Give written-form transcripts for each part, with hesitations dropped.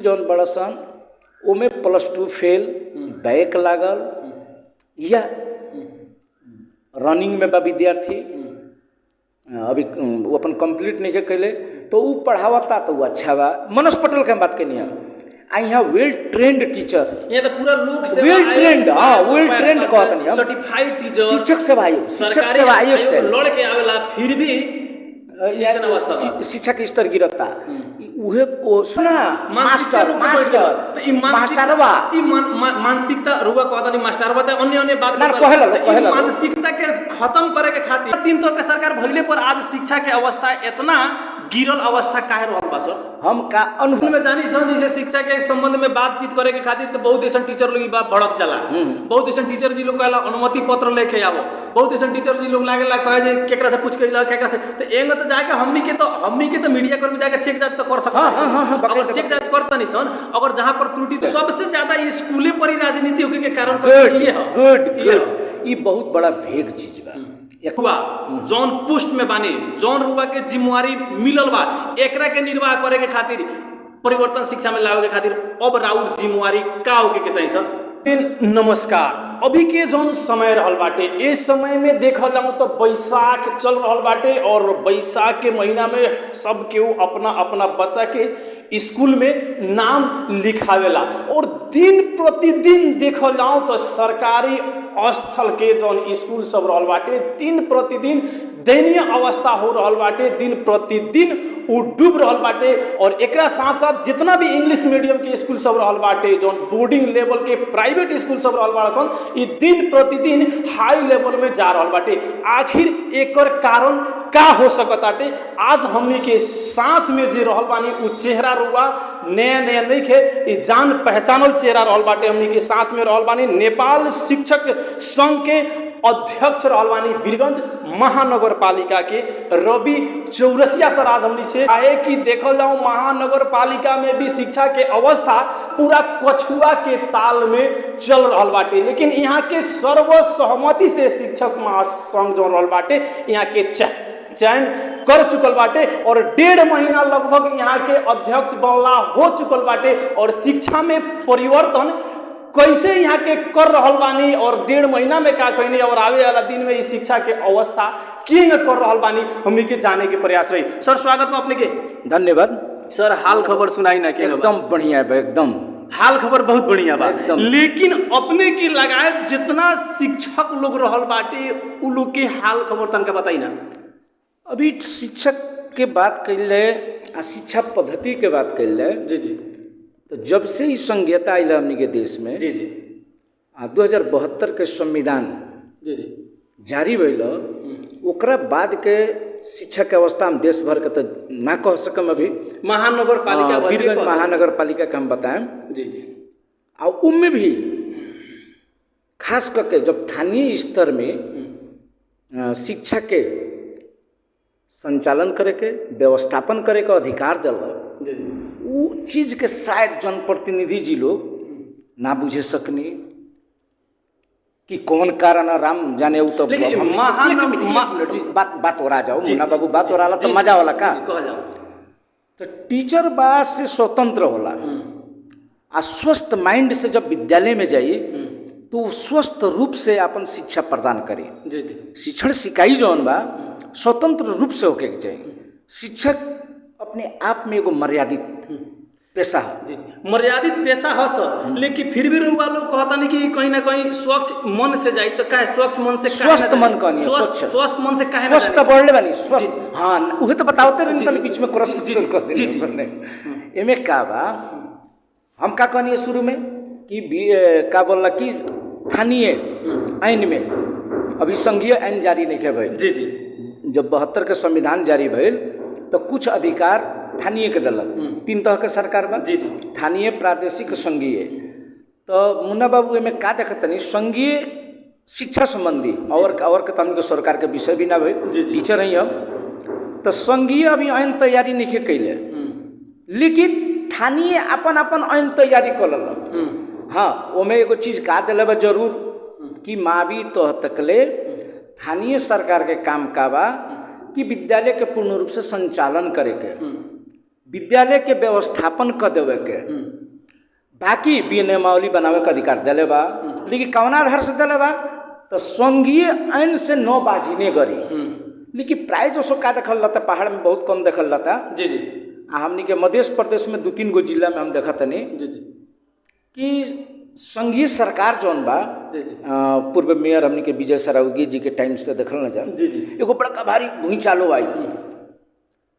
जौन बड़ा सन ओमे +2 फेल बैक लागल या रनिंग में बा विद्यार्थी अभी वो अपन कंप्लीट नहीं कैले तो वो पढ़ावता तो वो अच्छा बा। मनोज पटेल के हम बात करनी है आ यहाँ वेल ट्रेंड टीचर, ये तो पूरा लोक सेवा वेल ट्रेंड, हाँ वेल ट्रेंड कहत नहीं, सर्टिफाइड टीचर, शिक्षक सेवा आयोग से लड़ के आवेला फिर भी शिक्षा के स्तर गिरता उहे को सुना मास्टरवा मानसिकता रुआ कहता नहीं मास्टरवा त अन्य अन्य बात मानसिकता के खत्म करे के खातिर 3 तो के सरकार भइले पर आज शिक्षा के अवस्था इतना गिरल अवस्था काहे रहल बा सर? हम का अनुभव में जानी सन जैसे शिक्षा के संबंध में बातचीत करे के खातिर तो बहुत ऐसा टीचर लोग बात भड़क जाला, बहुत ऐसा टीचर जी लोग कहला अनुमति पत्र लेके आवो, बहुत ऐसा टीचर जी लोग लागेला कहे जे केकरा से पूछ के ला केकरा से तो एंग तो जाके हमनी के तो मीडिया कर्मी जाके चेक जांच तो कर सकता है। अगर चेक जांच करता नहीं सन, अगर जहां पर त्रुटि सबसे ज्यादा स्कूले पर ही राजनीति होके के कारण गुड ये बहुत बड़ा भेग चीज बा। हुआ जौन पुष्ट में बानी जौन रुआ के जिम्मेवारी मिलल बा एकरा के निर्वाह करे के खातिर परिवर्तन शिक्षा में लावे के खातिर अब राउर जिम्मेवारी का होके के चाहिए सर? नमस्कार। अभी के जौन समय रहल बाटे इस समय में देखल जाऊँ तो बैसाख चल रहल बाटे और बैसाख के महीना में सब केहू अपना अपना बच्चा के स्कूल में नाम लिखावेला और दिन प्रतिदिन देखल जाऊँ तो सरकारी स्थल के जौन स्कूल सब रहल बाटे दिन प्रतिदिन दयनीय अवस्था हो रहल बाटे, दिन प्रतिदिन उ डूब रहल बाटे। और एकरा साथ साथ जितना भी इंग्लिश मीडियम के स्कूल सब रहल बाटे जौन बोर्डिंग लेवल के प्राइवेट स्कूल सब रहल बाटे सन ये दिन प्रतिदिन हाई लेवल में जा रहल बाटे। आखिर एकर कारण का हो सकताटे? आज हमनी के साथ में जे रहल बानी उ चेहरा रुआ नया नया नहीं खे, ये जान पहचानल चेहरा रहल बाटे। हमनी के साथ में रहल बानी नेपाल शिक्षक संघ के अध्यक्ष रहल बानी वीरगंज महानगर पालिका के रवि चौरसिया सर। आज हमनी से आए कि देखल जाओ महानगर पालिका में भी शिक्षा के अवस्था पूरा कछुआ के ताल में चल रहल बाटे, लेकिन यहाँ के सर्वसहमति से शिक्षक महासंघ जो रहल बाटे यहाँ के चयन कर चुकल बाटे और 1.5 महीना लगभग यहाँ के अध्यक्ष बनला हो चुकल बाटे। और शिक्षा में परिवर्तन कैसे यहाँ के कर रहल बानी और 1.5 महीना में का कहनी और आवे वाला दिन में इस शिक्षा के अवस्था की न कर रहल बानी हमनी के जाने के प्रयास रही। सर स्वागत में अपने के धन्यवाद सर। हाल खबर सुनाई ना के एकदम बढ़िया है, एकदम हाल खबर बहुत बढ़िया बा, लेकिन अपने की लगाए जितना शिक्षक लोग रहल बाटे उ लोग के हाल खबर तनका बताई ना। अभी शिक्षक के बात कैले आ शिक्षा पद्धति के बात कैले जी जी, तो जब से ही संघीयता आयल हमनी के देश में जी जी 2072 के संविधान जी जी जारी भइल ओकरा बाद के शिक्षा के अवस्था हम देश भर के तो ना कह सकम। अभी महानगर पालिका वीरगंज महानगर पालिका के हम बताएं जी जी, और उनमें भी खास करके जब स्थानीय स्तर में शिक्षा के संचालन करे के व्यवस्थापन करे के अधिकार दिलक वो चीज के शायद जनप्रतिनिधि जी लोग ना बुझे सकनी कि कौन कारण राम जाने। तो बात हो रहा जाओ मुन्ना बाबू बात हो रहा तो मजा वाला का तो टीचर बात से स्वतंत्र होला आ स्वस्थ माइंड से जब विद्यालय में जाई तो स्वस्थ रूप से अपन शिक्षा प्रदान करी। शिक्षण सिखाई जौन बा स्वतंत्र रूप से होके चाहिए। शिक्षक अपने आप में एगो मर्यादित पेशा है, मर्यादित पेशा है सर, लेकिन फिर भी रुआ लोग कहता नहीं कि कहीं ना कहीं स्वच्छ मन से जाए तो क्या स्वच्छ मन से स्वस्थ मन कहनी स्वस्थ मन से कहे स्वस्थ का बढ़ले बानी स्वस्थ। हाँ उहे तो बताते रहे तनी बीच में क्रॉस कर देने एमे का बा। हम का कहनी शुरू में कि का बोलला कि स्थानीय आईन में अभी संघीय आईन जारी नहीं के भइल। जी जी, जब 72 के संविधान जारी भइल तो कुछ अधिकार स्थानीय के दलक 3 तरह के सरकार बा जी जी, स्थानीय प्रादेशिक संघीय। तो मुन्ना बाबू में का देखत नहीं संघीय शिक्षा संबंधी और के तन के सरकार के विषय भी ना भइल टीचर हैं हम तो संघीय अभी आईन तैयारी नहीं कैले, लेकिन स्थानीय अपन अपन आईन तैयारी कर लक। हाँ ओमे एगो चीज का दिले बा जरूर कि मावी तो तकले स्थानीय सरकार के काम का बा कि विद्यालय के पूर्ण रूप से संचालन करे के विद्यालय के व्यवस्थापन कर देवे के बाकी नियमावली बनावे का अधिकार दिले बा, लेकिन कौना आधार से दिले बा तो संघीय आइन से न बाझिने गरी। लेकिन प्राय जो सो का देखल रहता पहाड़ में बहुत कम देखल रहता। जी जी। हमनी के मध्य प्रदेश में 2-3 गो जिला में हम देखा तनी जी जी कि संघीय सरकार जौन बा जी जी पूर्व मेयर हमनी के विजय सरावगी जी के टाइम से देखल न जा। जी जी। एगो बड़का भारी भूचालो आई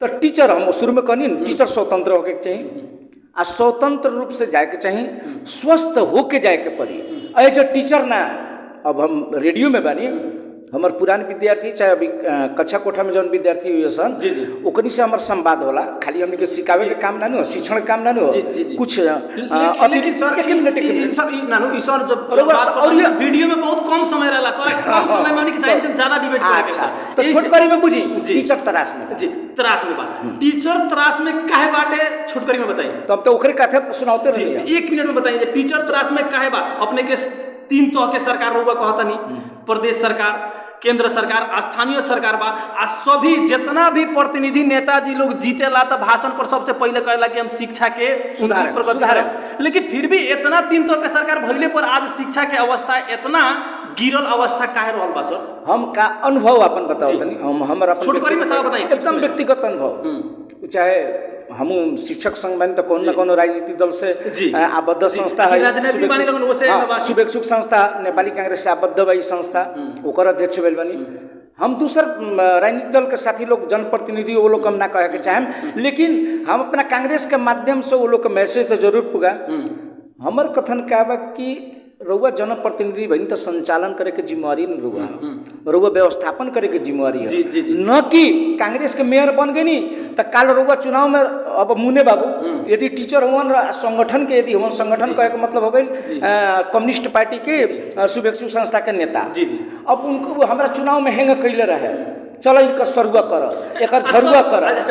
तो टीचर हम शुरू में कहनी टीचर स्वतंत्र होके चाहिए आ स्वतंत्र रूप से जाए के चाहिए, स्वस्थ होके जाए के पड़ी। एज ए टीचर ना, अब हम रेडियो में बानी, हमार पुराने विद्यार्थी चाहे अभी कक्षा कोठा में जौन विद्यार्थी हुए सन जी जी ओकनी से हमार संवाद होला। खाली हमने के सिखावे के काम ना हो, शिक्षण के काम ना हो, जी जी जी। कुछ लेकिन सर एक मिनट सब नानू ई सर जब और बात और ये वीडियो में बहुत कम समय रहला सर, कम समय में हमनी के चाहिए ज्यादा डिबेट करे के। अच्छा तो छोटकरी में बुझी जी। टीचर तराश में जी त्रास में बात, टीचर त्रास में काहे बाटे छोटकरी में बताइए। तो अब तो ओकरे कथे सुनाते जी रहिए। 1 मिनट में बताइए टीचर त्रास में काहे बा। अपने के 3 तरह के सरकार होगा कहता नहीं, प्रदेश सरकार, केंद्र सरकार, स्थानीय सरकार बा। आ सभी जितना भी प्रतिनिधि नेताजी लोग जीतेला तो भाषण पर सबसे पहले कहला कि हम शिक्षा के सुधार। लेकिन फिर भी इतना 3 तरह के सरकार भइले पर आज शिक्षा के अवस्था इतना गिरल अवस्था काहे रहल बा सर? हम का अनुभव अपन बताओ तनी, हम हमर अपन छोटकरी में सब बताइए एकदम व्यक्तिगत अनुभव। चाहे हम शिक्षक संघ बन तो कौन न कौन राजनीतिक दल से आबद्ध संस्था है, राजनीति बानी लगन ओसे शुभेच्छुक संस्था नेपाली कांग्रेस से आबद्ध बा संस्था, ओकर अध्यक्ष भेल बनी। हम दूसर राजनीतिक दल के साथी लोग जनप्रतिनिधि वो लोग हम ना कहे के चाहें, लेकिन हम अपना कांग्रेस के माध्यम से वो लोग के मैसेज तो जरूर पुगा। हमर कथन क्या बा कि रउआ जनप्रतिनिधि बनी तो संचालन करे के जिम्मेवारी न रउआ व्यवस्थापन करे के जिम्मेवारी है। जी जी जी। न कि कांग्रेस के मेयर बन गई तो काल रउआ चुनाव में अब मुन्ने बाबू यदि टीचर हुवन संगठन के यदि हुवन, संगठन कहे के मतलब हो गई कम्युनिस्ट पार्टी के शुभेच्छुक संस्था के नेता। जी जी। अब उनको हमारा चुनाव में हैंग कैले रहे, चलो इनका सरुआ कर, एक झरुआ कर।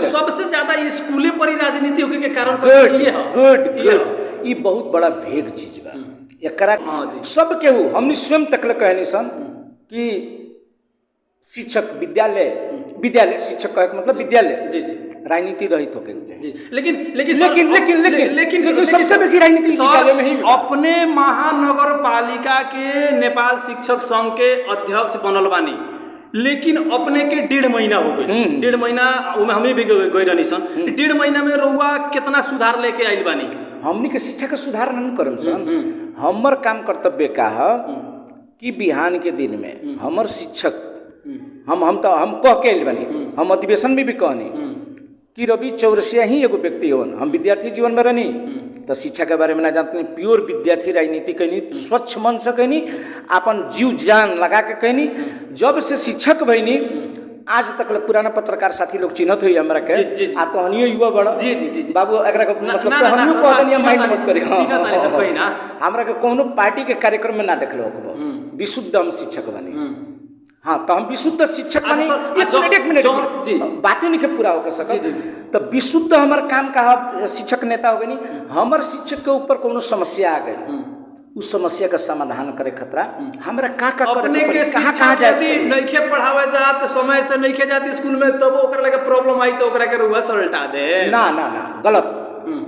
सबसे ज्यादा स्कूले पर ही राजनीति होके के कारण गुड ये बहुत बड़ा भेग चीज बा। एकरा सब केहू हमनी स्वयं तक कहनी सन कि शिक्षक विद्यालय शिक्षक कहे मतलब विद्यालय राजनीति रहित होके चाहिए। लेकिन सबसे बेसी राजनीति विद्यालय में ही। अपने महानगर पालिका के नेपाल शिक्षक संघ के अध्यक्ष बनल बानी, लेकिन अपने के 1.5 महीना हो गए। 1.5 महीना हमें भी गई रहनी सन। 1.5 महीना में रउआ कितना सुधार लेके आइल बानी? हमनी के शिक्षा का सुधार नहीं करम सन। हमर काम कर्तव्य का है कि बिहान के दिन में हमर शिक्षक हम कह के आइल बानी, हम अधिवेशन में भी कहनी कि रवि चौरसिया ही एगो व्यक्ति हो। हम विद्यार्थी जीवन में रहनी तो शिक्षा के बारे में ना जानते, प्योर विद्यार्थी राजनीति कहनी, स्वच्छ मन से कहनी, अपन जीव जान लगा के कहनी। जब से शिक्षक भईनी आज तक पुराना पत्रकार साथी लोग चिन्हत हुई हमरा के। आ तो हनियो युवा बड़ा जी जी जी बाबू एकरा के मतलब तो हमहु कह दनी माइंड मत करी। हमरा के कोनो पार्टी के कार्यक्रम में ना देखलो विशुद्ध हम शिक्षक बनी। हाँ तो हम विशुद्ध शिक्षक बनी। एक मिनट बातें नहीं पूरा होकर सकत तो विशुद्ध हमार काम का शिक्षक नेता हो गई। हमार शिक्षक के ऊपर कोनो समस्या आ गई, उस समस्या का समाधान करे खतरा हमरा का अपने के कहाँ जाती नइखे पढ़ावे जात, समय से नइखे जाती स्कूल में, तब ओकरा लगे प्रॉब्लम आई तो ओकरा के रुआ सलटा दे। ना गलत।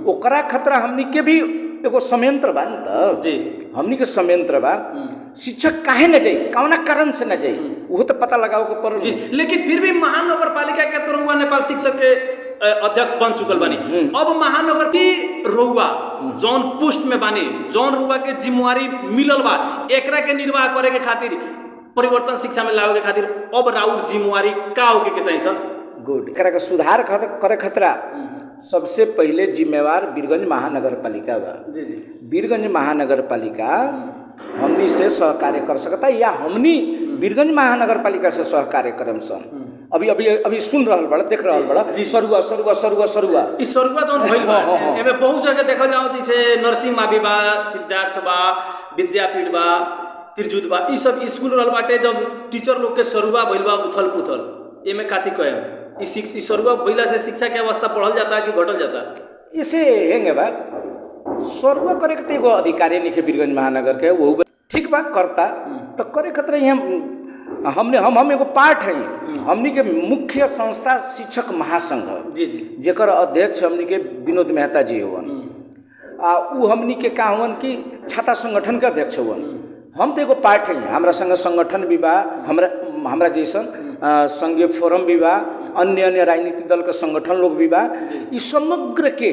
ओकरा खतरा हमनी के भी एगो संयंत्र बा न जी, हमनी के संयंत्र बा। शिक्षक काहे न जाई, कौना कारण से न जाई वो तो पता लगाओ के पर। लेकिन फिर भी महानगर पालिका के तो रुआ नेपाल शिक्षक के अध्यक्ष बन चुकल बानी। अब महानगर की रुआ जौन पोस्ट में बानी, जौन रुआ के जिम्मेवारी मिलल बा, एकरा के निर्वाह करे के खातिर, परिवर्तन शिक्षा में लावे के खातिर अब राउर जिम्मेवारी का होके के चाहिए सर? गुड। एकरा के सुधार करे खतरा सबसे पहले जिम्मेवार वीरगंज महानगर पालिका बा। वीरगंज महानगर पालिका हमनी से सहकार्य कर सकता या हमनी वीरगंज महानगर पालिका से सहकार्य करम सन। अभी सुन रहल बड़ा, देख रहल बड़ा सरुआ सरुआ सरुआ सरुआ ई सरुआ जौन भइल बा एमे बहुत जगह देखल जाओ, जैसे नरसिंह मावी बा, सिद्धार्थ बा, विद्यापीठ बा, तिरजुत बा, ई सब स्कूल रहल बाटे। जब टीचर लोग के सरुआ भइल बा उथल पुथल, एमे काथी कहे ई सरुआ भइला से शिक्षा के अवस्था बढ़ल जाता कि घटल जाता? इसे हेंगे बा सरुआ करे के एगो अधिकारी नहीं वीरगंज महानगर के, वो ठीक बा करता तो करे खतरा यहाँ हम एगो पार्ट हैं। हमनी के मुख्य संस्था शिक्षक महासंघ जी जी जेकर अध्यक्ष हमनी के विनोद मेहता जी हुवन। उ हमनी के का हुवन कि छात्र संगठन के अध्यक्ष हुवन। हम तो एगो पार्ट हैं, हमरा संग संगठन भी बा, हमरा जैसन संघीय फोरम भी बा, अन्य राजनीतिक दल के संगठन लोग भी बा। ई समग्र के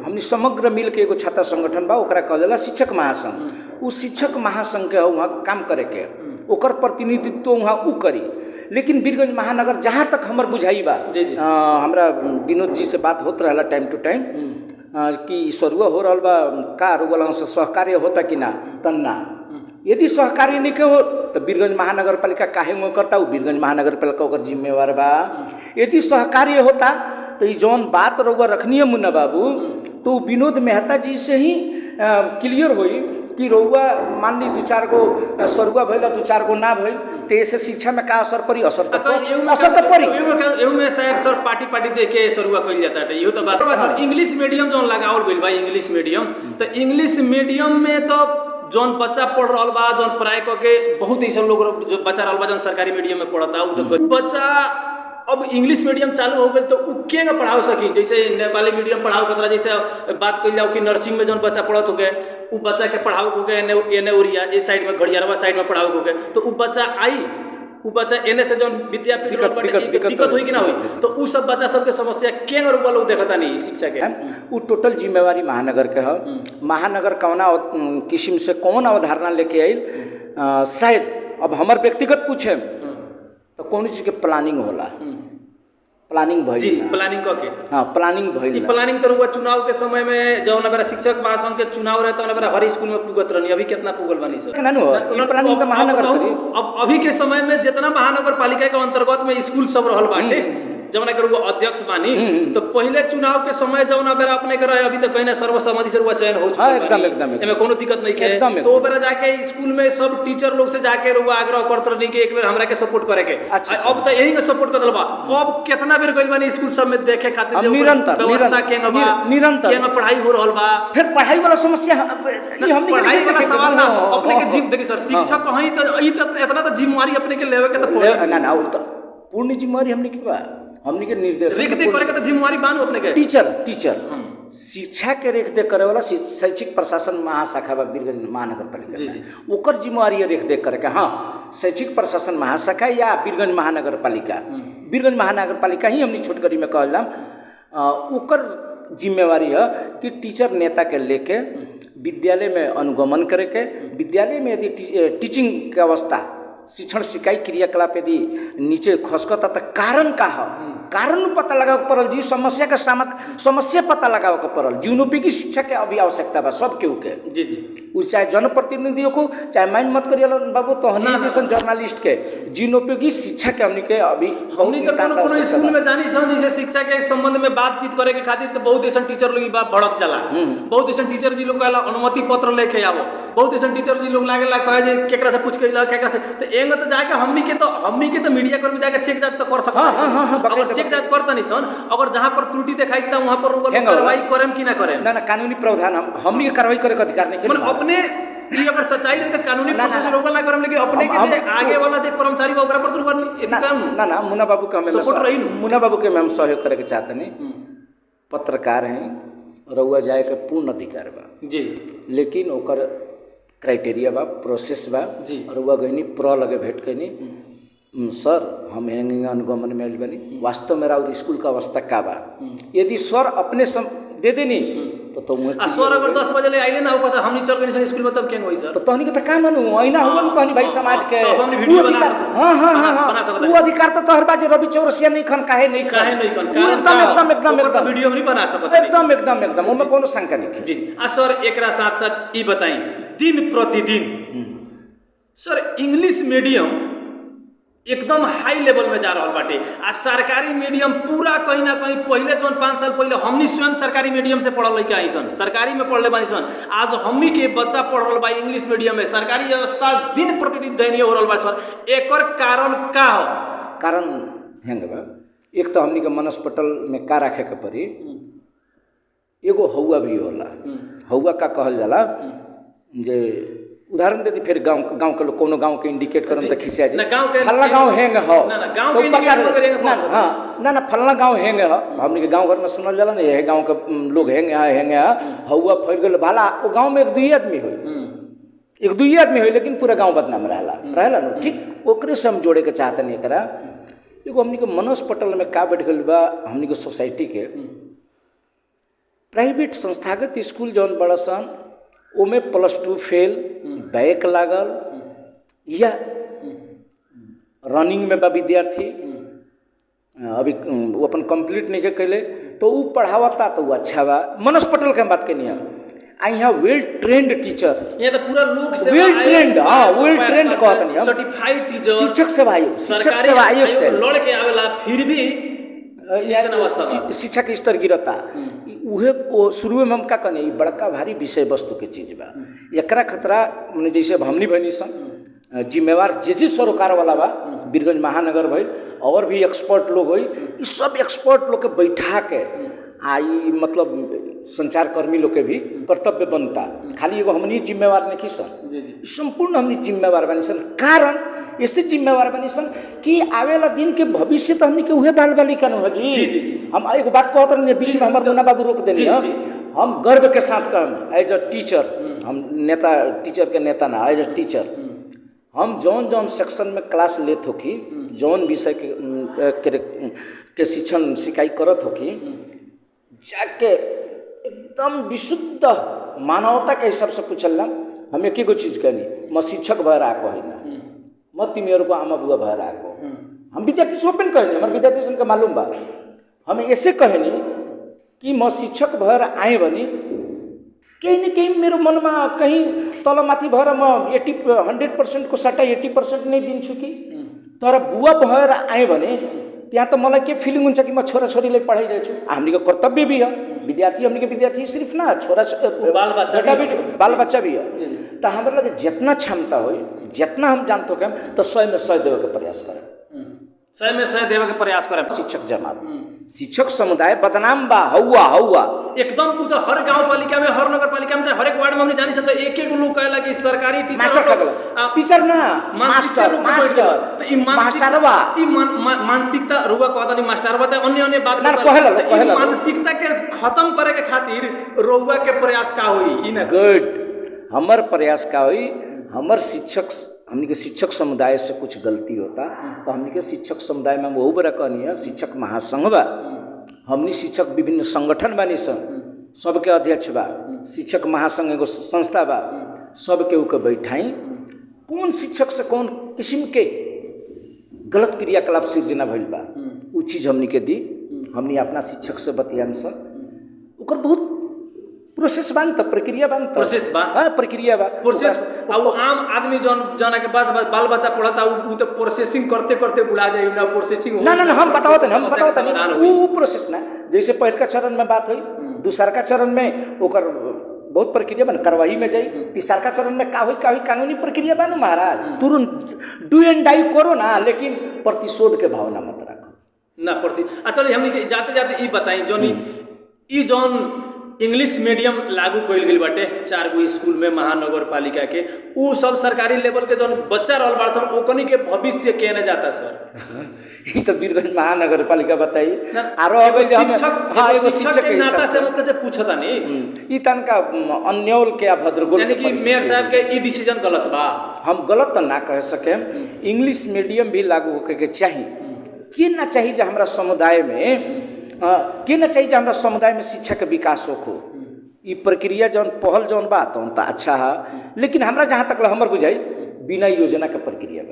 हमनी समग्र मिल के एगो छात्र संगठन बा, ओकरा कहल जाला शिक्षक महासंघ। उ शिक्षक महासंघ के वहाँ काम करे के, ओकर प्रतिनिधित्व वहाँ उ करी। लेकिन वीरगंज महानगर जहाँ तक हमर बुझाई बा, हमरा विनोद जी से बात होत रहला टाइम टू टाइम कि सरुआ हो रहा बा का रुगल से सहकार्य होता कि ना, तन्ना यदि सहकार्य नहीं के हो तो वीरगंज महानगर पालिका काहे वो करता, वो वीरगंज महानगर पालिका ओकर जिम्मेवार बा। यदि सहकार्य होता तो ये जौन बात रउआ रखनी है मुन्ना बाबू, तो विनोद मेहता जी से ही क्लियर हुई कि रउआ मान ली 2-4 गो सरुआ भइल 2-4 गो ना भइल, तो ऐसे शिक्षा में का असर पड़ी? असर तो पड़ी। एहू में शायद सर पार्टी दे के सरुआ कइल जाता है। इहो तो बात बा सर। इंग्लिश मीडियम जौन लगावल गइल बा, इंग्लिश मीडियम, तो इंग्लिश मीडियम में तो जौन बच्चा पढ़ रहा बा, जौन पढ़ाई करके बहुत ऐसा लोग जो बच्चा रहा बा जौन सरकारी मीडियम में पढ़ता, वो तो बच्चा अब इंग्लिश मीडियम चालू हो गई तो उ के पढ़ाओ सकी। जैसे नेपाली मीडियम पढ़ाओ कतरा, जैसे बात कर जाओ कि नर्सिंग में जौन बच्चा पढ़त हो गए, उ बच्चा के पढ़ाओ हो गए एने ओरिया इस साइड में घड़ियारवा साइड में पढ़ाओ हो गए, तो उ बच्चा आई उ बच्चा एने से जौन विद्यार्थी दिक्कत हुई कि ना हुई, तो उ सब बच्चा सबके समस्या के लोग देखता नहीं शिक्षा के। उ टोटल जिम्मेवारी महानगर के है। महानगर कौना किस्म से कौन अवधारणा लेके आई, शायद अब हमार व्यक्तिगत पूछे तो कौन चीज के प्लानिंग होला, प्लानिंग भइल जी, प्लानिंग करके प्लानिंग भइल। प्लानिंग तो रुआ चुनाव के समय में जौन मेरा शिक्षक महासंघ के चुनाव रहे तो मेरा हर स्कूल में पुगत रहनी। अभी कितना पुगल बनी सर? प्लानिंग तो महानगर करी। अब अभी के समय में जितना महानगर पालिका के अंतर्गत में स्कूल सब रहल बाटे, जौन के रुआ अध्यक्ष बानी, तो पहले चुनाव के समय जौन बेरा अपने के रहे, अभी तो कहीं ना सर्वसम्मति से रुआ चयन हो चुका है। एकदम एमे कोनो दिक्कत नहीं है। तो बेरा जाके स्कूल में सब टीचर लोग से जाके रुआ आग्रह करत रहनी कि एक बेर हमरा के सपोर्ट करे के। अब तो यही के सपोर्ट कर दलबा। अब कितना बेर गइल बानी स्कूल सब में देखे खातिर निरंतर पढ़ाई हो रहल बा। फिर पढ़ाई वाला समस्या पढ़ाई वाला सवाल ना अपने के जिम देखी सर, शिक्षक कहीं तो इतना तो जिम्मेवारी अपने के लेवे के तो ना पूर्ण जिम्मेवारी हमने की बा, हमने के निर्देश रेख देख करे के तो जिम्मेवारी बानू अपने के। टीचर शिक्षा के रेख देख करे वाला शैक्षिक प्रशासन महाशाखा बा वीरगंज महानगर पालिका, ओकर जिम्मेवारी रेख देख करे के। हाँ, शैक्षिक प्रशासन महाशाखा या वीरगंज महानगर पालिका, वीरगंज महानगर पालिका ही हमने छोटकरी में कहलाम, ओकर जिम्मेवारी है कि टीचर नेता के लेके विद्यालय में अनुगमन करे के। विद्यालय में यदि टीचिंग के अवस्था शिक्षण सिकाई क्रियाकलाप यदि नीचे खसकता तो कारण का है, कारण पता लगा पड़ल जी, समस्या के समस्या पता लगाव के पड़ल। जीवनोपयोगी शिक्षा के अभी आवश्यकता बा सब केहू के। जी उ चाहे जनप्रतिनिधियों को चाहे माइंड मत करिए बाबू, तो हमने जैसन जर्नलिस्ट के जीवनोपयोगी शिक्षा के हमने के अभी हमनी तो कोनो स्कूल में जानी सन जैसे शिक्षा के संबंध में बातचीत करे के खातिर तो बहुत ऐसा टीचर लोग बा भड़क जाला। बहुत ऐसा टीचर जी लोग कहला अनुमति पत्र लेके आवो, बहुत ऐसा टीचर जी लोग लागेला कहे जे केकरा से पूछ के ला केकरा से, तो एंग तो जाके हमनी के तो मीडिया कर्मी जाके चेक जांच तो कर सकता है। अगर चेक जांच करता नहीं सन, अगर जहां पर त्रुटि दिखाई ता वहां पर कार्रवाई करेम कि ना करेम? ना कानूनी प्रावधान हमनी के कार्रवाई करे के अधिकार नहीं है। अपने ये अगर सच्चाई रही तो कानूनी प्रोसेस रोकल ना करम, लेकिन अपने के जे आगे वाला जे कर्मचारी बा ओकरा पर तो ना मुन्ना बाबू के मुन्ना बाबू के हम सहयोग करे के चाहते नहीं। पत्रकार हैं, रउआ जाए के पूर्ण अधिकार बा जी, लेकिन ओकर क्राइटेरिया बा, प्रोसेस बा जी। रउआ गईनी प्र लगे भेंट कैनी, सर हम हेंगे अनुगमन में आइल बनी, वास्तव में राउर स्कूल का अवस्था का बा। यदि सर अपने दे देनी तो सर अगर 10 बजे ले आइले ना ओकर हमनी चल गनी स्कूल में तब केंग होई सर? तो तहनी के त का मानू ऐना हुन कहनी भाई समाज के तो हमनी वीडियो बना हां वो अधिकार तो तोहर बाजे रवि चौरसिया नहीं खन काहे नहीं खन एकदम वीडियो नहीं बना सकत एकदम ओमे कोनो शंका नहीं जी। सर एकरा साथ साथ ई बताई दिन प्रतिदिन सर इंग्लिश मीडियम एकदम हाई लेवल में जा रहा बाटे, आ सरकारी मीडियम पूरा कहीं ना कहीं पहले जो 5 साल पहले हमनी स्वयं सरकारी मीडियम से पढ़ल लइका आई सन, सरकारी में पढ़ले बानी सन, आज हमनी के बच्चा पढ़ रहा बा इंग्लिश मीडियम में। सरकारी व्यवस्था दिन प्रतिदिन दयनीय हो रहा बा सर, एकर कारण का हो? कारण हेंगे बा, एक तो हमनी के मनस्पटल में का रखे के पड़ी, एगो हौवा भी होला। हौवा का कहल जाला जे उदाहरण देती फिर गांव के लोग कोनो गांव के इंडिकेट करम तो खिसिया ना गांव के फलना गांव हेंग हो ना गांव तो के प्रचार indicate करेंगे ना कौन सा? हाँ ना फलना गांव हेंग हो हमने के गांव घर में सुनल जाला ना ये गांव के लोग हेंग है हवा फैल गेल भला वो गांव में एक दुई आदमी होई एक दुई आदमी होई लेकिन पूरा गांव बदनाम रहला ना ठीक ओकरे से हम जोड़े के चाहते नहीं एकरा एगो हमनी के मनोज पटल में का बैठ गेल बा हमनी के सोसाइटी के प्राइवेट संस्थागत स्कूल जौन बड़ा सन ओमे +2 फेल बैक लागल या रनिंग में बा विद्यार्थी अभी वो अपन कंप्लीट नहीं कैले तो वो पढ़ावता तो वो अच्छा बा मनोज पटेल के हम बात करनी है आ यहाँ वेल ट्रेंड टीचर ये तो पूरा लोग से वेल ट्रेंड हाँ वेल ट्रेंड कहत नहीं सर्टिफाइड टीचर शिक्षक सेवा आयोग से लड़ के आवेला फिर भी शिक्षा के स्तर गिरता उहे शुरू में हम का कहने बड़का भारी विषय वस्तु के चीज बा एकरा खतरा मने जैसे हमनी भनी सन जिम्मेवार जे सरोकार वाला बा बीरगंज महानगर भइल और भी एक्सपर्ट लोग होई ई सब एक्सपर्ट लोग के बैठा के आई मतलब संचार कर्मी लोग के भी कर्तव्य बनता खाली एगो हमनी जिम्मेवार नहीं सन संपूर्ण हमनी जिम्मेवार बनी सन कारण ऐसे जिम्मेवार बनी सन कि आवेला दिन के भविष्य तो हमनी के उहे बाल बालिका न हो जी हम एगो बात कहत रहनी बीच में हमर मुन्ना बाबू रोक देनी हम गर्व के साथ कहम एज अ टीचर हम नेता टीचर के नेता ना एज अ टीचर हम जौन जौन सेक्शन में क्लास लेत हो कि जौन विषय के शिक्षण सिखाई करत हो कि जाके एकदम विशुद्ध मानवता के हिसाब से पूछल हम एक गो चीज कहनी म शिक्षक भर आको है ना म तिमीहरूको आमा बुआ भर आको हम विद्यार्थी से ओपन कहनी हमारे विद्यार्थी सन के मालूम बा हम ऐसे कहनी कि म शिक्षक भर आए भने कहीं न कहीं मेरो मनमा कहीं तलमाथि भएर म 100% को सट्टा 80% नहीं दिन्छु कि तर बुवा भएर आएँ भने त्यहाँ त मलाई के फिलिङ हुन्छ कि म छोराछोरीलाई पढाइरहेछु हामीले कर्तव्य भी है विद्यार्थी हमने के विद्यार्थी सिर्फ ना छोरा बाल बच्चा भी है तो हमारे लगे जितना क्षमता हो जितना हम जानते हो कि हम तो 100 में 100 देवे के प्रयास करें 100 में 100 देवे के प्रयास करें शिक्षक जमात शिक्षक समुदाय बदनाम बा हौवा एकदम उ तो हर गांव पालिका में हर नगर पालिका में हर एक वार्ड में हमने जानी सकते एक एक लोग कहला कि सरकारी टीचर ना मास्टर मास्टरवा ई मानसिकता रुवा कहता नहीं मास्टरवा त अन्य अन्य बात कहला मानसिकता के खत्म करे के खातिर रुवा के प्रयास का होई ई ना गुड हमर प्रयास का होई हमर शिक्षक हमनी के शिक्षक समुदाय से कुछ गलती होता तो हमनी के शिक्षक समुदाय में बहुत बड़ा कहनी है शिक्षक महासंघ बा हमनी शिक्षक विभिन्न संगठन बानी सन सबके अध्यक्ष बा शिक्षक महासंघ एगो संस्था बा सबके ऊके बैठाई कौन शिक्षक से कौन किस्म के गलत क्रियाकलाप सृजना भइल बा उ चीज हमनी के दी हमनी अपना शिक्षक से बतियान सन ओकर बहुत प्रोसेस बान त प्रक्रिया बान त प्रोसेस बा हां प्रक्रिया बा प्रोसेस अब आम आदमी जौन जाना के बाद बाल बच्चा पढ़ता उ तो प्रोसेसिंग करते करते बुला जाई ना प्रोसेसिंग ना हम बताओ वो प्रोसेस ना जैसे पहल का चरण में बात हुई दूसरा का चरण में ओकर बहुत प्रक्रिया बन कार्रवाई में जाई तीसरा का चरण में का हुई कानूनी प्रक्रिया बा महाराज तुरंत डू एंड डाई करो ना लेकिन प्रतिशोध के भावना मत रखो ना चलो हमनी जाते जाते ई बताई जोनी ई जौन इंग्लिश मीडियम लागू कइल गेल बाटे 4 गो स्कूल में महानगर पालिका के उ सब सरकारी लेवल के जौन बच्चा रहल बाड़ सन ओकनी के भविष्य केने जाता सर ई तो बीरगंज महानगर पालिका बताई आरो एगो शिक्षक के नाता से मतलब जे पूछता नी ई तनका अन्योल के या भद्रगोल यानी कि मेयर साहब के ई डिसीजन गलत बा हम गलत तो ना कह सके इंग्लिश मीडियम भी लागू होके के चाहिए कि ना चाहिए जो हमरा समुदाय में के ना चाहिए हमारा समुदाय में शिक्षा के विकास हो ये प्रक्रिया जौन पहल जौन बात तो अच्छा है लेकिन हमरा जहाँ तक हमर बुझाई बिना योजना के प्रक्रिया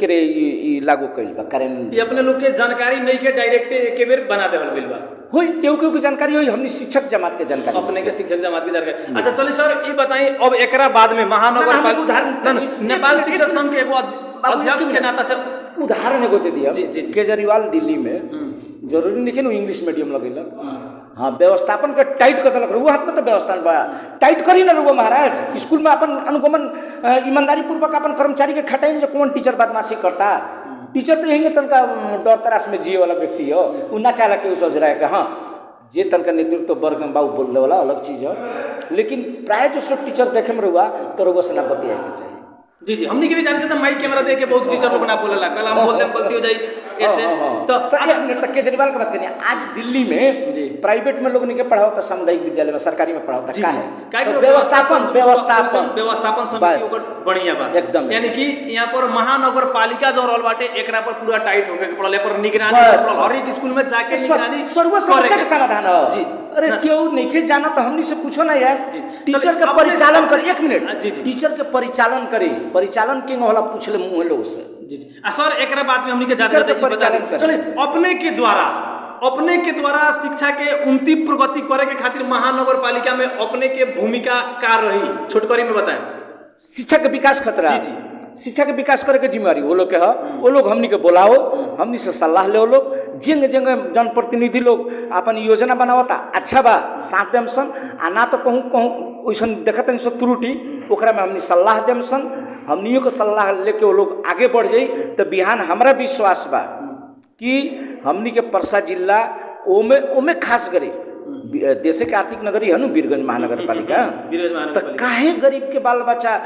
के लागू कइल बा कारण ये अपने लोग के जानकारी नहीं के डायरेक्ट एक बेर बना देवल गइल बा होई केहू के जानकारी होई हमनी शिक्षक जमात के जानकारी अपने के शिक्षक जमात के जानकारी अच्छा चलिए सर ये बताई अब एकरा बाद में महानगर पालिका उदाहरण नेपाल शिक्षक संघ के एगो अध्यक्ष के नाता से उदाहरण एगो दे दिया केजरीवाल दिल्ली में जरूरी नहीं है इंग्लिश मीडियम लगेलक हाँ व्यवस्थापन के टाइट कर दिलक रुआ हाथ में तो व्यवस्था बा टाइट करी ना रुआ महाराज स्कूल में अपन अनुगमन ईमानदारी पूर्वक अपन कर्मचारी के खटाई जो कौन टीचर बदमाशी करता टीचर तो यही तनका डर तरास में जिए वाला व्यक्ति हो उ ना चाहला के सोच रहा है कि हाँ जे तनका नेतृत्व वर्ग में बा बोल वाला अलग चीज़ है, लेकिन प्राय जो सब टीचर देखे में रहुआ तो रहुआ से ना बतिया के चाहिए। जी जी, हमने के भी जाने से माइक कैमरा देके बहुत टीचर लोग ना बोलेला, कल हम बोलते हैं गलती हो जाई ऐसे। तो एक मिनट तक केजरीवाल की बात करिए, आज दिल्ली में प्राइवेट में लोग नहीं पढ़ा होता, सामुदायिक विद्यालय में, सरकारी में पढ़ा होता है, व्यवस्थापन समिति ओकर बढ़िया बात एकदम, यानी कि यहाँ पर महानगर पालिका जो रहल बाटे एकरा पर पूरा टाइट होके के पड़ल, पर निगरानी हर एक स्कूल में जाके निगरानी सर्व समस्या के समाधान है। जी, अरे क्यों नहीं जाना तो हमनी से पूछो ना यार, टीचर के परिचालन करे, एक मिनट, टीचर के परिचालन करे, परिचालन के होला पूछ ले मुंह लोग से। जी जी सर, एक बात में हमनी के जानकारी परिचालन करे, चलिए अपने के द्वारा शिक्षा के उन्नति प्रगति करे के खातिर महानगर पालिका में अपने के भूमिका का रही, छोटकरी में बताएं। शिक्षा के विकास खतरा, जी जी, शिक्षा के विकास करे के जिम्मेवारी वो लोग के है, वो लोग हमनी के बोलाओ, हमनी से सलाह ले, वो लोग जिंग जिंग जनप्रतिनिधि लोग अपन योजना बनावता, अच्छा बा साथ देम सन, आ ना तो कहूँ कहूँ वैसन देखते सब त्रुटि, ओकरा में हमनी सलाह देम सन, हमनियों के सलाह लेके वो लोग आगे बढ़ जाई, तो बिहान हमारा विश्वास बा कि हमनी के परसा जिला ओमे खास करे देश के आर्थिक नगरी है ना वीरगंज महानगर पालिका, तो काहे गरीब के बाल बच्चा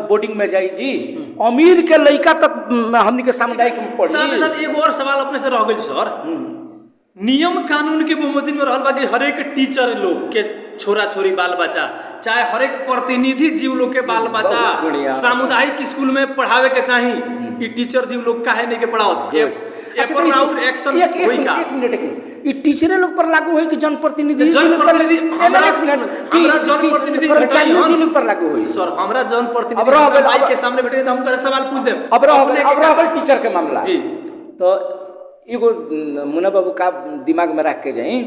बोर्डिंग में जाई जी, अमीर के लड़का तक हमनी के सामुदायिक में पढ़ी। साथ साथ एक और सवाल अपने से रह गई सर, नियम कानून के मोजिन में रहल बा कि हर एक टीचर लोग के छोरा छोरी बाल बच्चा, चाहे हर एक प्रतिनिधि जीव लोग के बाल बच्चा सामुदायिक स्कूल में पढ़ावे के चाही, कि टीचर जीव लोग काहे नहीं के पढ़ाओ, एक्शन होई का? एक मिनट, ये टीचरे लोग पर लागू है कि जनप्रतिनिधि कर्मचारियों जी लोग पर लागू है? सर हमरा जनप्रतिनिधि माइक के सामने बैठे तो हम सवाल पूछ दे, अब रहल टीचर के मामला जी, तो एगो मुन्ना बाबू का दिमाग में रख के जाई,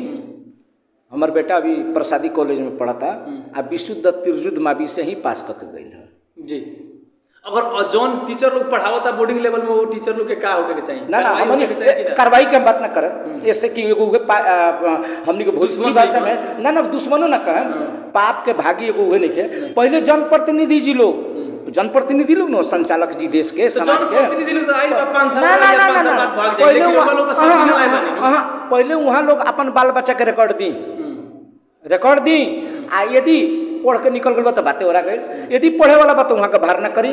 हमार बेटा अभी प्रसादी कॉलेज में पढ़ा था, आ विशुद्ध तिरजुद मावी से ही पास करके गई है जी। अगर जौन टीचर लोग पढ़ावता बोर्डिंग लेवल में, वो टीचर लोग के का होके के चाहिए? ना कार्रवाई के हम बात ना करब, ऐसे कि एगो हमनी के भोजपुरी भाषा में ना दुश्मनो ना कहे, पाप के भागी एगो उहे नहीं के। पहले जनप्रतिनिधि जी लोग न संचालक जी देश के समाज के, पहले वहाँ लोग अपन बाल बच्चा के रिकॉर्ड दी, आ यदि पढ़ के निकल गल तो बातें हो रहा गई, यदि पढ़े वाला बात वहाँ का भार न करी,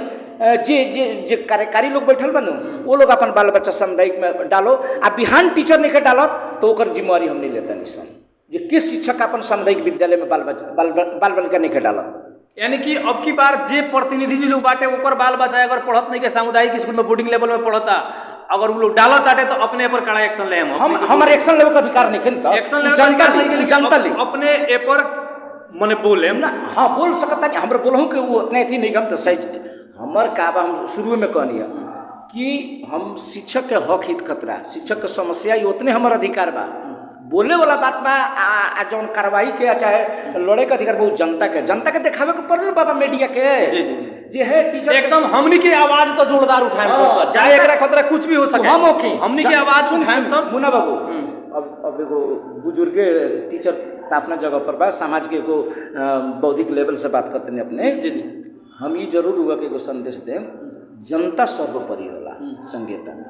जे कार्यकारी लोग बैठल बनो वो लोग अपन बाल बच्चा सामुदायिक में डालो, आ बिहान टीचर नहीं के डालत तो ओकर जिम्मेवारी हम नहीं लेता निसन, जे किस शिक्षक अपन सामुदायिक विद्यालय में बाल बालिका नहीं के डालत। यानी कि अब की बार जे प्रतिनिधि जी लोग बाटे ओकर बाल बच्चा अगर पढ़त नहीं के सामुदायिक स्कूल में बोर्डिंग लेवल में पढ़ता, अगर वो लोग डालत आटे तो अपने पर कड़ा एक्शन ले, हम हमारे एक्शन लेवल का अधिकार नहीं है, एक्शन लेवल जनता अपने ए पर मने बोले ना, हाँ बोल सकता नहीं, हमरा बोलूँ कि वो उतना थी नहीं, हम तो सही हमर का बा, हम शुरू में कहनी कि हम शिक्षक के हक हित खतरा, शिक्षक के समस्या ये उतने हमार अधिकार बा, बोले वाला बात बा, आ जौन कार्रवाई के चाहे लड़े के अधिकार बहुत जनता के दिखावे के पड़ल बाबा मीडिया के। जी जी जी, जे है टीचर एकदम हमनी के आवाज तो जोरदार उठाएं सर, चाहे एकरा खतरा कुछ भी हो सके, हमनी के आवाज उठाएं सब। मुन्ना बाबू, अब एगो बुजुर्ग टीचर अपना जगह पर बा, समाज के एगो बौद्धिक लेवल से बात करते हैं अपने, जी जी, हम ये जरूर हुआ कि एगो संदेश दें, जनता सर्वोपरि होला संघीयता में,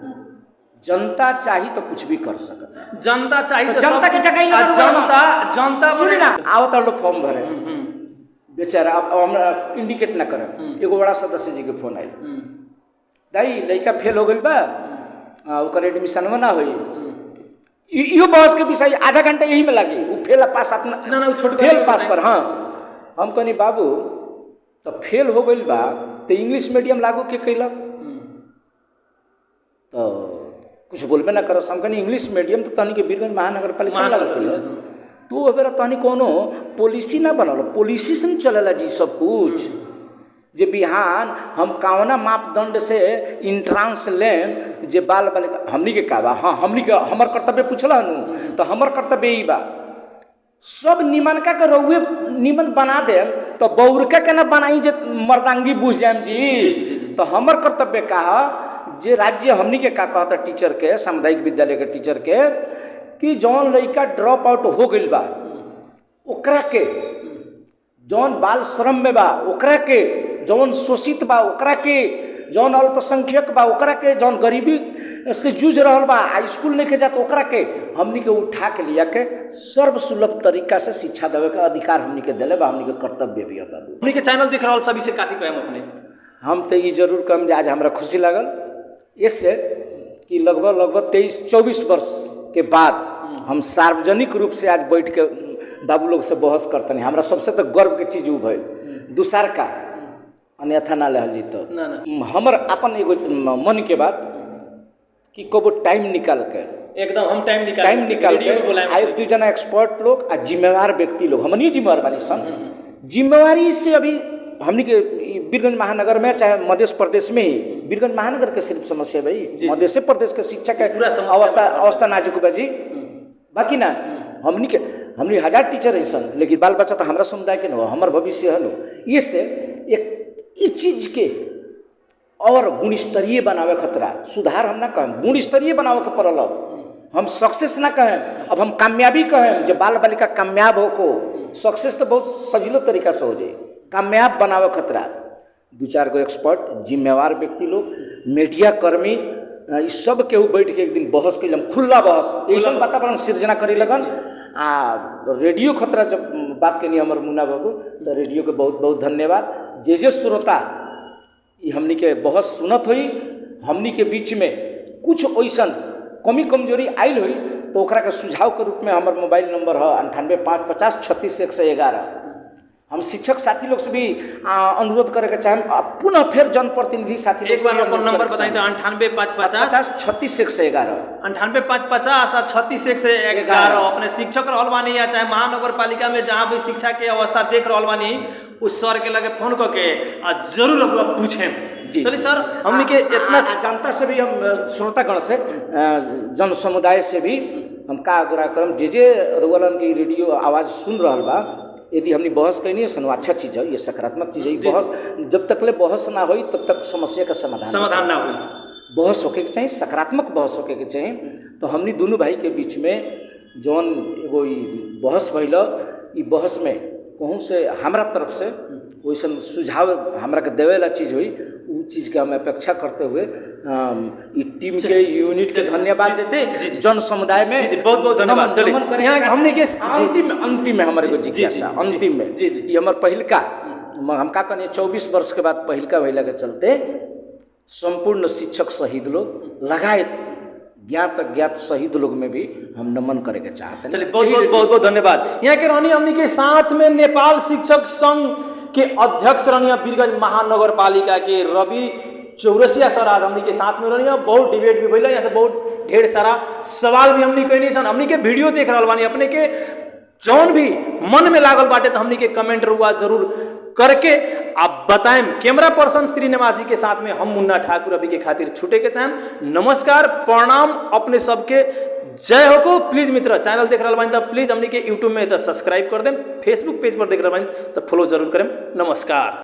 जनता चाहिए तो कुछ भी कर सकता, जनता चाहिए तो जनता के जगह जनता सुनी ना, आवत लोग फॉर्म भरे बेचारा, अब हमरा इंडिकेट ना करें, एगो बड़ा सदस्य जी के फोन आयल, दाई लड़का फेल हो गई बा, ओकर एडमिशन ना हुई, यो बहस के विषय आधा घंटा यही में लगी, वो फेल पास अपना फेल पास पर, हाँ हम कहनी बाबू तो फेल हो गई बा तो इंग्लिश मीडियम लागू के कैलक, तो कुछ बोलबे ना करो, हम कहनी इंग्लिश मीडियम तो तहनी के वीरगंज महानगर पालिका लागू कैलक, तो अगर तहनी कोनो पॉलिसी ना बनल, पॉलिसी से चलेला जी सब कुछ, जे बिहान हम कौना मापदंड से इंट्रांस लेम, जे बाल बालिका हमनी के का बा, हाँ हमनी के हमर कर्तव्य पूछला नु, तो हमर कर्तव्य ही बा सब निमन का रउए निमन बना दे, तो बौरका के ना बनाई जे मर्दांगी बुझ जाम जी, तो हमर कर्तव्य का जे राज्य हमनी के का कहता टीचर के, सामुदायिक विद्यालय के टीचर के, कि जौन लड़का ड्रॉप आउट हो गई बा ओकरा के, जौन बाल श्रम में बा ओकरा के, जौन शोषित बा ओकरा के जौन अल्पसंख्यक बा ओकरा के, जौन गरीबी से जूझ रहल बा आ स्कूल नहीं के जात ओकरा के हमनी के उठा के लिया के सर्वसुलभ तरीका से शिक्षा देवे के अधिकार हमनी के दिले बा, हमनी के कर्तव्य भी है बाबू। हमनी के चैनल देख रहल सभी से काथी कहम अपने? हम तो ये जरूर कहम जे आज हमरा खुशी लागल इससे कि लगभग 23-24 वर्ष के बाद हम सार्वजनिक रूप से आज बैठ के बाबू लोग से बहस करते हैं। हमरा सबसे तो गर्व के चीज उ भइल दूसर का अन्यथा ना लहल जी तो ना हमर अपन एगो मन के बात कि कबो टाइम निकाल के एकदम हम टाइम निकाल के आ एक दू जना एक्सपर्ट लोग आ जिम्मेवार व्यक्ति लोग, हमनी जिम्मेवार बानी सन, जिम्मेवारी से अभी हमनी के बीरगंज महानगर में चाहे मध्य प्रदेश में ही, बीरगंज महानगर के सिर्फ समस्या भाई, मध्य प्रदेश के शिक्षा के अवस्था नाजुक बा जी। बाकी ना हमनी 1000 टीचर है सन, लेकिन बाल बच्चा तो हमारा समुदाय के न हो, हमार भविष्य है नो। ये से एक इस चीज के और गुणस्तरीय बनावे खतरा, सुधार हम ना कहें, गुणस्तरीय बनावे के पड़ल। हम सक्सेस ना कहें, अब हम कामयाबी कहें, जो बाल बालिका कामयाब हो को, सक्सेस तो बहुत सजीलो तरीका से हो जाए, कामयाब बनावे खतरा। 2-4 गो एक्सपर्ट जिम्मेवार व्यक्ति लोग, मीडिया कर्मी, इस सब के बैठ के एक दिन बहस कैलम, खुला बहस, ऐसा वातावरण सृजना करे लगन। आ रेडियो खतरा जब बात कनी हमर मुन्ना बाबू, तो रेडियो के बहुत बहुत धन्यवाद। जे श्रोता ये हमनी के बहस सुनत हुई, हमनी के बीच में कुछ ऐसन कमी कमजोरी आयल हुई तो ओकरा के सुझाव के रूप में हमार मोबाइल नंबर है 9855366111। हम शिक्षक साथी लोग से भी अनुरोध करे के चाहें, पुनः फिर जनप्रतिनिधि साथी एक बार अपन नंबर बताई तो 9855366111 9855366111 अपने शिक्षक रहल बानी या चाहे महानगर पालिका में जहाँ भी शिक्षा के अवस्था देख रहल बानी उस सर के लगे फोन करके जरूर अब पूछें। चलिए सर, हमने के इतना जनता से भी, हम श्रोतागण से, जन समुदाय से भी हम का आग्रह करम, जे रोगलन की रेडियो आवाज़ सुन रहा बा, यदि हमने बहस कैनी है अच्छा चीज़ है, ये सकारात्मक चीज़ है। बहस जब तक ले बहस ना हो तब तक समस्या का समाधान ना हो। बहस होके के चाहिए, सकारात्मक बहस होके के चाहिए। तो हमने दोनों भाई के बीच में जौन एगो बहस भइल, ई बहस में कहूँ से हमारा तरफ से वैसन सुझाव हमरा के देवे ला चीज़ हुई, वो चीज़ के हम अपेक्षा करते हुए टीम के यूनिट के धन्यवाद देते, जन समुदाय में बहुत बहुत धन्यवाद। यहाँ हमने के अंतिम में हमारे को जिज्ञासा अंतिम में ये हमारे पहिलका हम का कहने 24 वर्ष के बाद पहिलका भइला के चलते संपूर्ण शिक्षक शहीद लोग लगायत ज्ञात अज्ञात शहीद लोग में भी हम नमन करे के चाहते हैं। चलिए बहुत धन्यवाद। यहाँ के रहनी हमनी के साथ में नेपाल शिक्षक संघ के अध्यक्ष रहनी बीरगंज महानगर पालिका के रवि चौरसिया सर आज हमनी के साथ में रहनी। बहुत डिबेट भी भइल, यहाँ से बहुत ढेर सारा सवाल भी हमनी कहनी सन। हमनी के वीडियो देख रहा बानी, अपने के जौन भी मन में लागल बाटे तो हमनी के कमेंट रुआ जरूर करके आप बताएं। कैमरा पर्सन श्रीनिवास जी के साथ में हम मुन्ना ठाकुर अभी के खातिर छूटे के चाहें। नमस्कार, प्रणाम अपने सबके, जय हो को। प्लीज मित्र चैनल देख रहा बानी तो प्लीज हमनी के यूट्यूब में तो सब्सक्राइब कर दें, फेसबुक पेज पर देख रहा बानी तो फॉलो जरूर करें। नमस्कार।